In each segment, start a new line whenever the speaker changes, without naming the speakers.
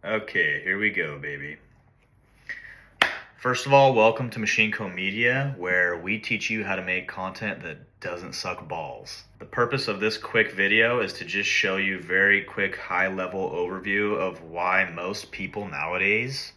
Okay, here we go, baby. First of all, welcome to Machine Co Media, where we teach you how to make content that doesn't suck balls. The purpose of this quick video is to just show you very quick high-level overview of why most people nowadays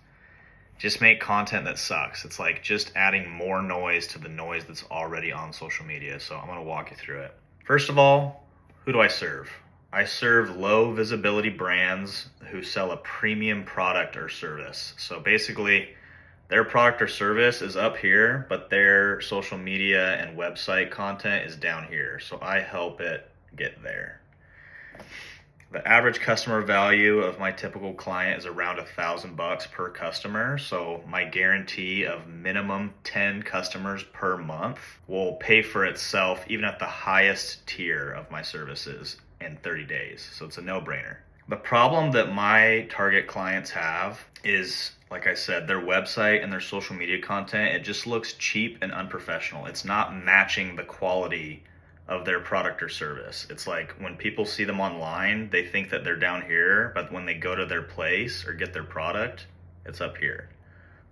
just make content that sucks. It's like just adding more noise to the noise that's already on social media. So I'm going to walk you through it. First of all, who do I serve? I serve low visibility brands who sell a premium product or service. So basically, their product or service is up here, but their social media and website content is down here. So I help it get there. The average customer value of my typical client is around $1,000 per customer. So my guarantee of minimum 10 customers per month will pay for itself even at the highest tier of my services in 30 days. So it's a no-brainer. The problem that my target clients have is, like I said, their website and their social media content, it just looks cheap and unprofessional. It's not matching the quality of their product or service. It's like when people see them online, they think that they're down here, but when they go to their place or get their product, it's up here.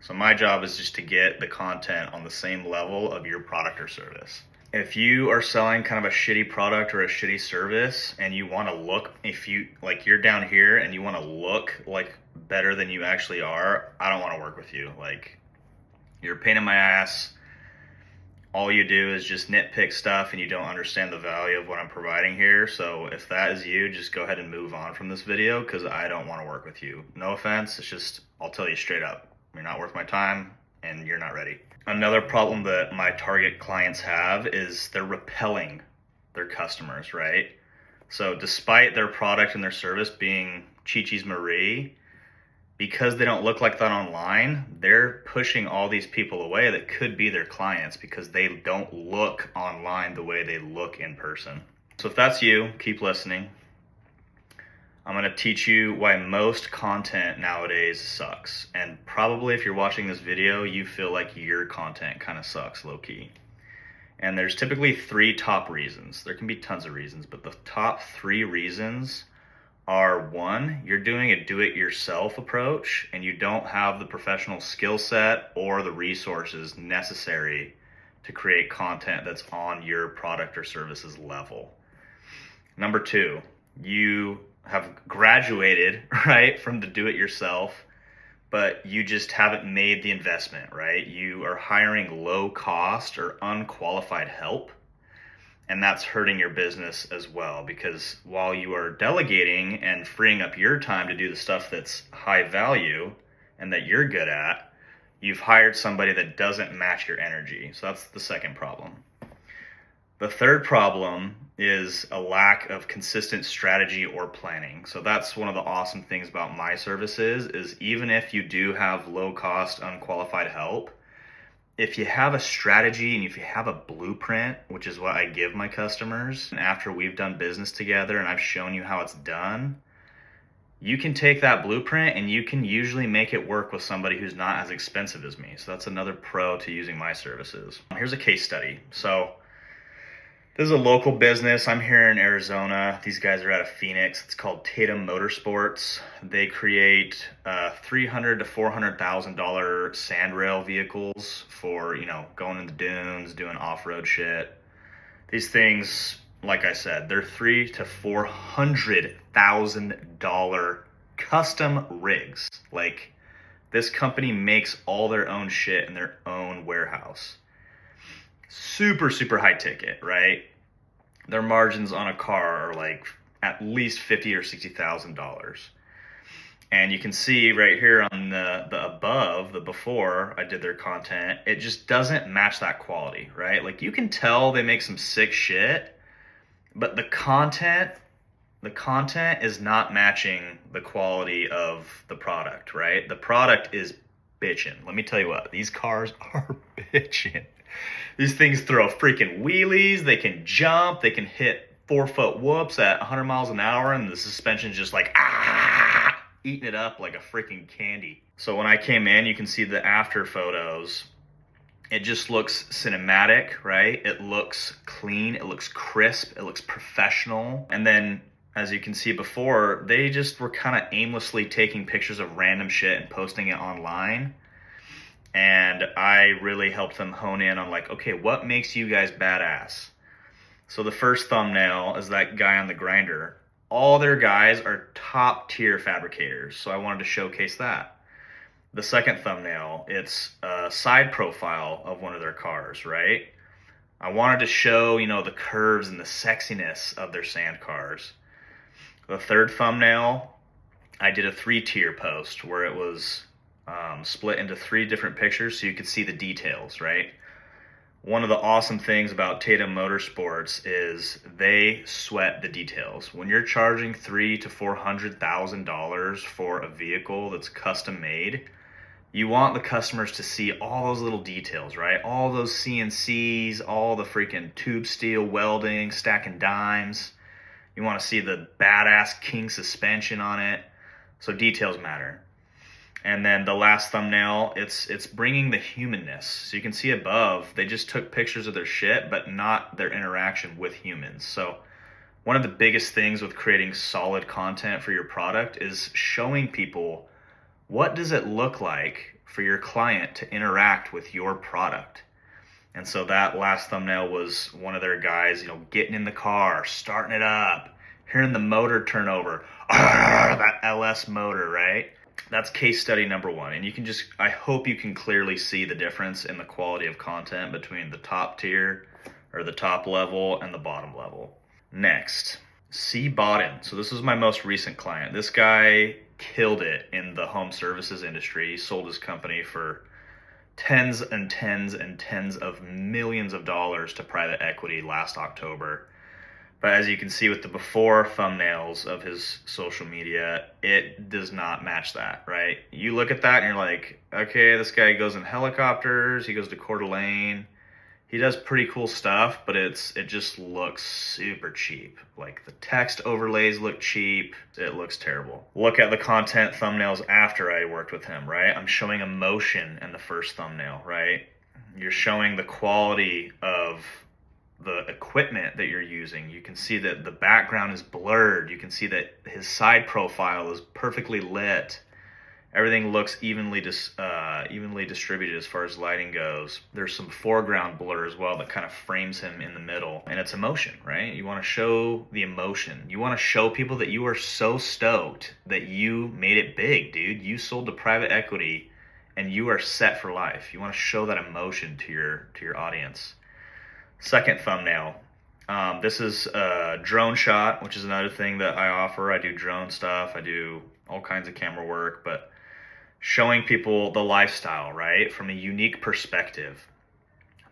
So my job is just to get the content on the same level of your product or service. If you are selling kind of a shitty product or a shitty service and you want to look, if you like you're down here and you want to look like better than you actually are, I don't want to work with you. Like, you're a pain in my ass. All you do is just nitpick stuff and you don't understand the value of what I'm providing here. So if that is you, just go ahead and move on from this video because I don't want to work with you. No offense, it's just, I'll tell you straight up, you're not worth my time and you're not ready. Another problem that my target clients have is they're repelling their customers, right? So despite their product and their service being Chi-Chi's Marie, because they don't look like that online, they're pushing all these people away that could be their clients because they don't look online the way they look in person. So if that's you, keep listening. I'm going to teach you why most content nowadays sucks. And probably if you're watching this video, you feel like your content kind of sucks low-key. And there's typically 3 top reasons. There can be tons of reasons, but the top 3 reasons are: 1, you're doing a do-it-yourself approach and you don't have the professional skill set or the resources necessary to create content that's on your product or services level. Number 2, you have graduated, right, from the do-it-yourself, but you just haven't made the investment, right? You are hiring low-cost or unqualified help, and that's hurting your business as well, because while you are delegating and freeing up your time to do the stuff that's high value and that you're good at, you've hired somebody that doesn't match your energy. So that's the second problem. The third problem is a lack of consistent strategy or planning. So that's one of the awesome things about my services is even if you do have low cost, unqualified help, if you have a strategy and if you have a blueprint, which is what I give my customers, and after we've done business together and I've shown you how it's done, you can take that blueprint and you can usually make it work with somebody who's not as expensive as me. So that's another pro to using my services. Here's a case study. So this is a local business. I'm here in Arizona. These guys are out of Phoenix. It's called Tatum Motorsports. They create $300,000 to $400,000 sand rail vehicles for, going in the dunes, doing off-road shit. These things, like I said, they're $300,000 to $400,000 custom rigs. Like, this company makes all their own shit in their own warehouse. Super, super high ticket, right? Their margins on a car are like at least $50,000 or $60,000. And you can see right here on the above, the before I did their content, it just doesn't match that quality, right? Like, you can tell they make some sick shit, but the content is not matching the quality of the product, right? The product is bitchin'. Let me tell you what, these cars are bitchin'. These things throw freaking wheelies, they can jump, they can hit 4-foot whoops at 100 miles an hour, and the suspension's just like, eating it up like a freaking candy. So when I came in, you can see the after photos. It just looks cinematic, right? It looks clean, it looks crisp, it looks professional. And then as you can see before, they just were kind of aimlessly taking pictures of random shit and posting it online. And I really helped them hone in on like, okay, what makes you guys badass? So the first thumbnail is that guy on the grinder. All their guys are top tier fabricators, so I wanted to showcase that. The second thumbnail, it's a side profile of one of their cars, right? I wanted to show, the curves and the sexiness of their sand cars. The third thumbnail, I did a 3-tier post where it was split into 3 different pictures so you could see the details, right? One of the awesome things about Tatum Motorsports is they sweat the details. When you're charging $300,000 to $400,000 for a vehicle that's custom made, you want the customers to see all those little details, right? All those CNCs, all the freaking tube steel welding, stacking dimes. You want to see the badass king suspension on it. So details matter. And then the last thumbnail, it's bringing the humanness. So you can see above, they just took pictures of their shit, but not their interaction with humans. So one of the biggest things with creating solid content for your product is showing people what does it look like for your client to interact with your product. And so that last thumbnail was one of their guys, getting in the car, starting it up, hearing the motor turn over, that LS motor, right? That's case study number 1. And I hope you can clearly see the difference in the quality of content between the top tier or the top level and the bottom level. Next, C. Bodden. So this is my most recent client. This guy killed it in the home services industry. He sold his company for tens and tens and tens of millions of dollars to private equity last October. But as you can see with the before thumbnails of his social media, it does not match that, right? You look at that and you're like, okay, this guy goes in helicopters, he goes to Coeur d'Alene, he does pretty cool stuff, but it just looks super cheap. Like the text overlays look cheap, it looks terrible. Look at the content thumbnails after I worked with him, right? I'm showing emotion in the first thumbnail, right? You're showing the quality of the equipment that you're using. You can see that the background is blurred. You can see that his side profile is perfectly lit. Everything looks evenly distributed as far as lighting goes. There's some foreground blur as well that kind of frames him in the middle. And it's emotion, right? You want to show the emotion. You want to show people that you are so stoked that you made it big, dude. You sold to private equity and you are set for life. You want to show that emotion to your audience. Second thumbnail. This is a drone shot, which is another thing that I offer. I do drone stuff. I do all kinds of camera work, but showing people the lifestyle, right? From a unique perspective.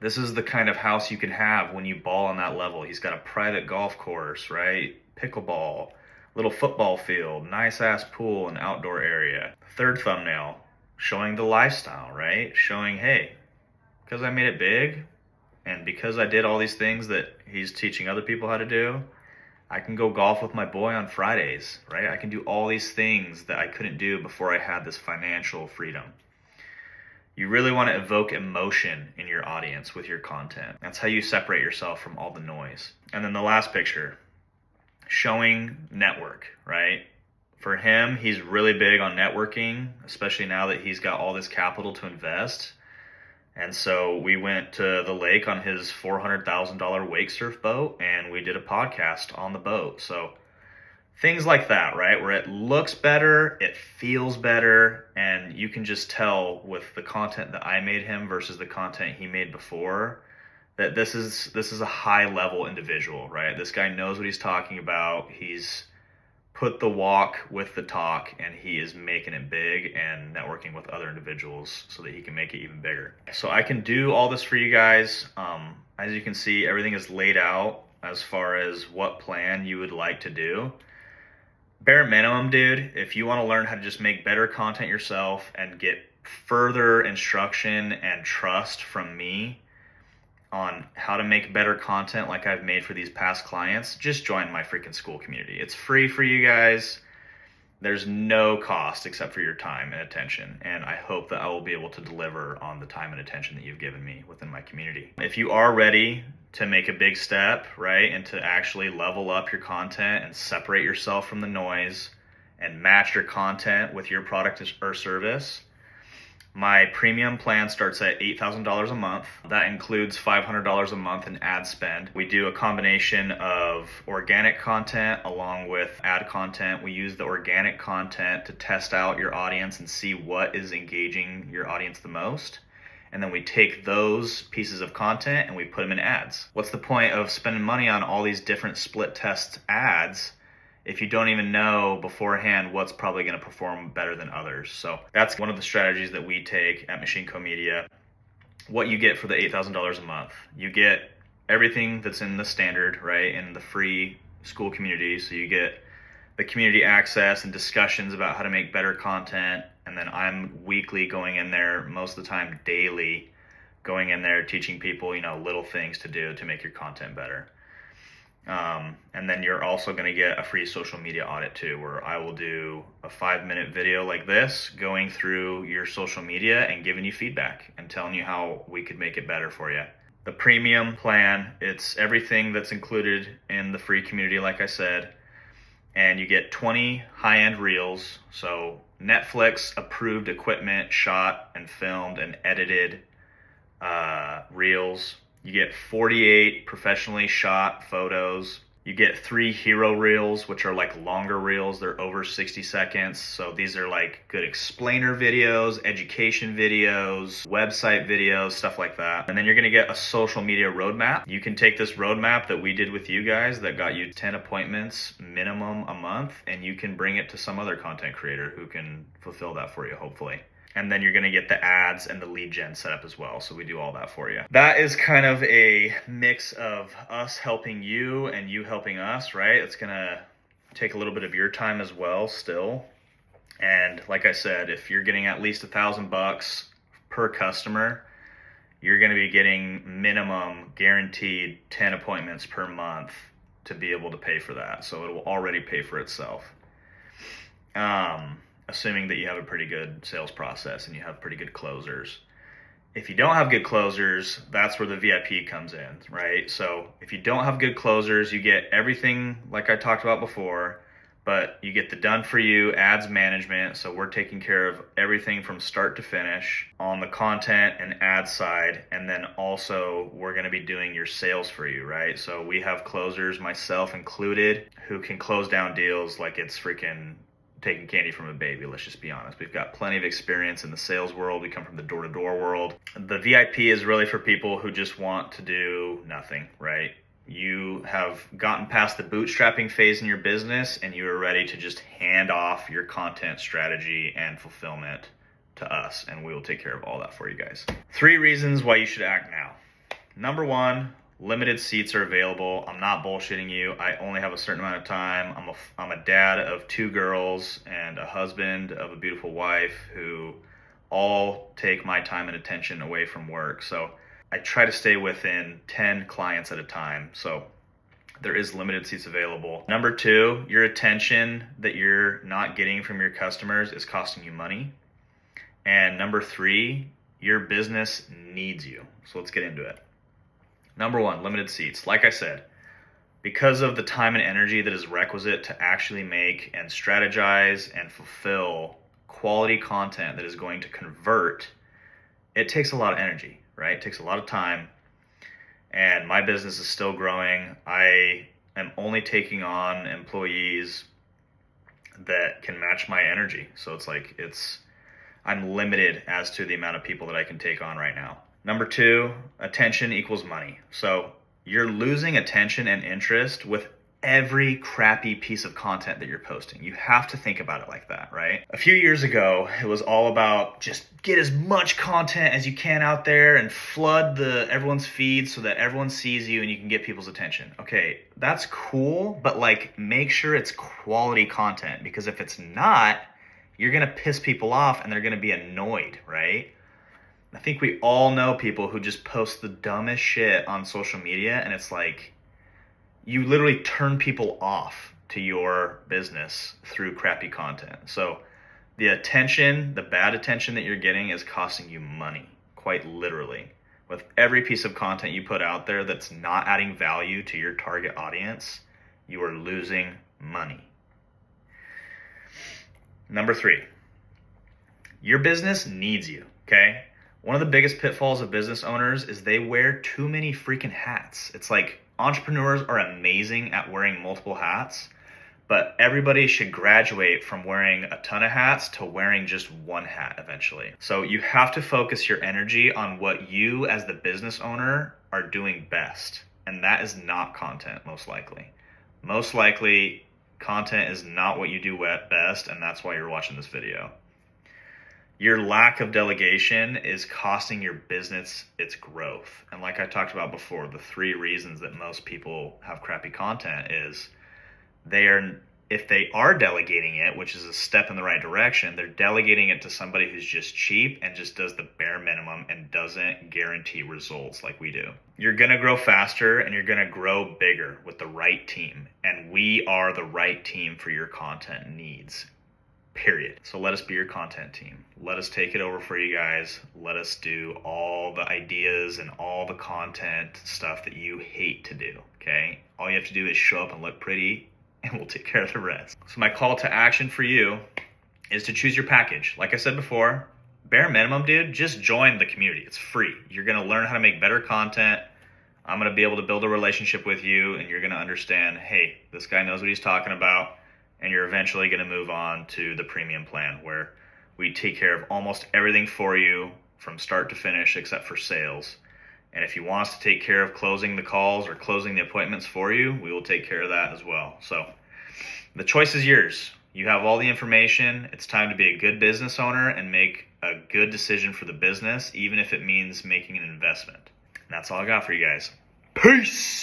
This is the kind of house you can have when you ball on that level. He's got a private golf course, right? Pickleball, little football field, nice ass pool and outdoor area. Third thumbnail, showing the lifestyle, right? Showing, hey, because I made it big, and because I did all these things that he's teaching other people how to do, I can go golf with my boy on Fridays, right? I can do all these things that I couldn't do before I had this financial freedom. You really want to evoke emotion in your audience with your content. That's how you separate yourself from all the noise. And then the last picture, showing network, right? For him, he's really big on networking, especially now that he's got all this capital to invest. And so we went to the lake on his $400,000 wake surf boat, and we did a podcast on the boat. So things like that, right? Where it looks better, it feels better, and you can just tell with the content that I made him versus the content he made before that this is a high level individual, right? This guy knows what he's talking about. He's put the walk with the talk, and he is making it big and networking with other individuals so that he can make it even bigger. So I can do all this for you guys. As you can see, everything is laid out as far as what plan you would like to do. Bare minimum, dude, if you want to learn how to just make better content yourself and get further instruction and trust from me on how to make better content like I've made for these past clients, just join my freaking school community. It's free for you guys. there's no cost except for your time and attention. And I hope that I will be able to deliver on the time and attention that you've given me within my community. If you are ready to make a big step, right, and to actually level up your content and separate yourself from the noise and match your content with your product or service, my premium plan starts at $8,000 a month. That includes $500 a month in ad spend. We do a combination of organic content along with ad content. We use the organic content to test out your audience and see what is engaging your audience the most. And then we take those pieces of content and we put them in ads. What's the point of spending money on all these different split test ads if you don't even know beforehand what's probably going to perform better than others? So that's one of the strategies that we take at Machine Co Media. What you get for the $8,000 a month, you get everything that's in the standard, right, in the free school community. So you get the community access and discussions about how to make better content. And then I'm weekly going in there, most of the time daily, going in there teaching people, little things to do to make your content better. And then you're also going to get a free social media audit too, where I will do a 5-minute video like this going through your social media and giving you feedback and telling you how we could make it better for you. The premium plan, it's everything that's included in the free community, like I said, and you get 20 high-end reels. So Netflix approved equipment, shot and filmed and edited reels. You get 48 professionally shot photos. You get 3 hero reels, which are like longer reels. They're over 60 seconds. So these are like good explainer videos, education videos, website videos, stuff like that. And then you're gonna get a social media roadmap. You can take this roadmap that we did with you guys that got you 10 appointments minimum a month, and you can bring it to some other content creator who can fulfill that for you, hopefully. And then you're going to get the ads and the lead gen set up as well. So we do all that for you. That is kind of a mix of us helping you and you helping us, right? It's going to take a little bit of your time as well still. And like I said, if you're getting at least $1,000 per customer, you're going to be getting minimum guaranteed 10 appointments per month to be able to pay for that. So it will already pay for itself. Assuming that you have a pretty good sales process and you have pretty good closers. If you don't have good closers, that's where the VIP comes in, right? So if you don't have good closers, you get everything like I talked about before, but you get the done for you ads management. So we're taking care of everything from start to finish on the content and ad side. And then also we're going to be doing your sales for you, right? So we have closers, myself included, who can close down deals like it's freaking taking candy from a baby. Let's just be honest. We've got plenty of experience in the sales world. We come from the door-to-door world. The VIP is really for people who just want to do nothing, right? You have gotten past the bootstrapping phase in your business and you are ready to just hand off your content strategy and fulfillment to us, and we will take care of all that for you guys. 3 reasons why you should act now. Number 1, limited seats are available. I'm not bullshitting you. I only have a certain amount of time. I'm a dad of 2 girls and a husband of a beautiful wife who all take my time and attention away from work. So I try to stay within 10 clients at a time. So there is limited seats available. Number 2, your attention that you're not getting from your customers is costing you money. And number 3, your business needs you. So let's get into it. Number 1, limited seats. Like I said, because of the time and energy that is requisite to actually make and strategize and fulfill quality content that is going to convert, it takes a lot of energy, right? It takes a lot of time. And my business is still growing. I am only taking on employees that can match my energy. So I'm limited as to the amount of people that I can take on right now. Number 2, attention equals money. So you're losing attention and interest with every crappy piece of content that you're posting. You have to think about it like that, right? A few years ago, it was all about just get as much content as you can out there and flood everyone's feed so that everyone sees you and you can get people's attention. Okay, that's cool, but make sure it's quality content, because if it's not, you're gonna piss people off and they're gonna be annoyed, right? I think we all know people who just post the dumbest shit on social media, and it's like you literally turn people off to your business through crappy content. So the attention, the bad attention that you're getting is costing you money, quite literally. With every piece of content you put out there that's not adding value to your target audience, you are losing money. Number 3, your business needs you, okay? One of the biggest pitfalls of business owners is they wear too many freaking hats. It's like entrepreneurs are amazing at wearing multiple hats, but everybody should graduate from wearing a ton of hats to wearing just one hat eventually. So you have to focus your energy on what you as the business owner are doing best. And that is not content, most likely. Most likely, content is not what you do best, and that's why you're watching this video. Your lack of delegation is costing your business its growth. And like I talked about before, the 3 reasons that most people have crappy content is if they are delegating it, which is a step in the right direction, they're delegating it to somebody who's just cheap and just does the bare minimum and doesn't guarantee results like we do. You're going to grow faster and you're going to grow bigger with the right team. And we are the right team for your content needs, period. So let us be your content team. Let us take it over for you guys. Let us do all the ideas and all the content stuff that you hate to do, okay? All you have to do is show up and look pretty, and we'll take care of the rest. So my call to action for you is to choose your package. Like I said before, bare minimum, dude, just join the community. It's free. You're gonna learn how to make better content. I'm gonna be able to build a relationship with you, and you're gonna understand, hey, this guy knows what he's talking about, and you're eventually gonna move on to the premium plan where we take care of almost everything for you from start to finish except for sales. And if you want us to take care of closing the calls or closing the appointments for you, we will take care of that as well. So the choice is yours. You have all the information. It's time to be a good business owner and make a good decision for the business, even if it means making an investment. And that's all I got for you guys. Peace!